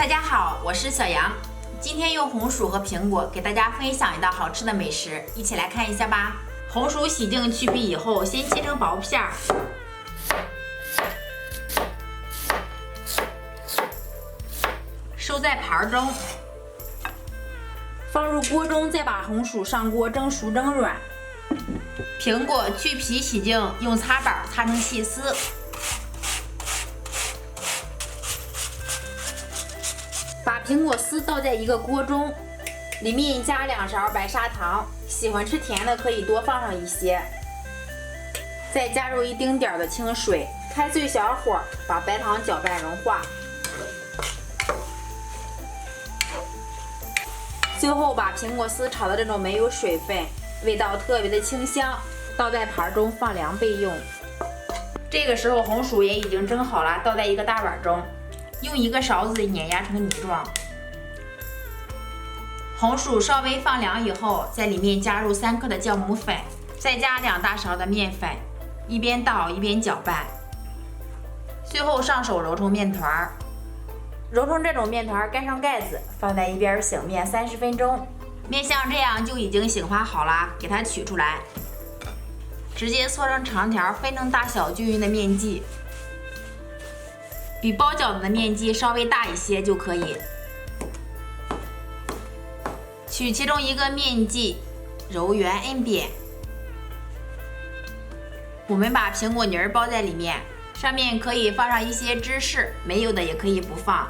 大家好，我是小杨，今天用红薯和苹果给大家分享一道好吃的美食，一起来看一下吧。红薯洗净去皮以后，先切成薄片儿，收在盘中，放入锅中，再把红薯上锅蒸熟蒸软。苹果去皮洗净，用擦板擦成细丝。把苹果丝倒在一个锅中，里面加2勺白砂糖，喜欢吃甜的可以多放上一些。再加入一丁点的清水，开最小火把白糖搅拌融化。最后把苹果丝炒到这种没有水分，味道特别的清香，倒在盘中放凉备用。这个时候红薯也已经蒸好了，倒在一个大碗中。用一个勺子碾压成泥状。红薯稍微放凉以后，在里面加入3克的酵母粉，再加2大勺的面粉，一边倒一边搅拌。最后上手揉成面团，揉成这种面团盖上盖子，放在一边醒面30分钟。面像这样就已经醒发好了，给它取出来，直接搓成长条，分成大小均匀的面剂。比包饺子的面积稍微大一些就可以。取其中一个面剂，揉圆摁扁。我们把苹果泥包在里面，上面可以放上一些芝士，没有的也可以不放，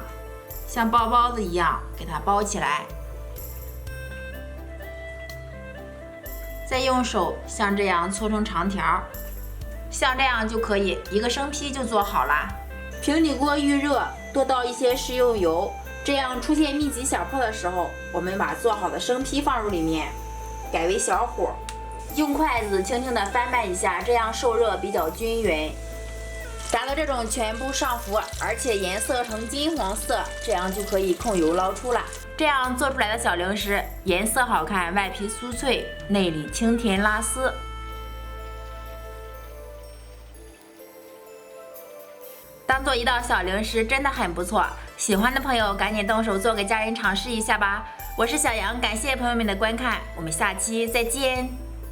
像包包子一样给它包起来。再用手像这样搓成长条，像这样就可以，一个生坯就做好了。平底锅预热，多倒一些食用油，这样出现密集小泡的时候，我们把做好的生坯放入里面，改为小火，用筷子轻轻地翻拌一下，这样受热比较均匀，达到这种全部上浮，而且颜色呈金黄色，这样就可以控油捞出了。这样做出来的小零食，颜色好看，外皮酥脆，内里清甜拉丝。当做一道小零食真的很不错，喜欢的朋友赶紧动手做给家人尝试一下吧。我是小杨，感谢朋友们的观看，我们下期再见。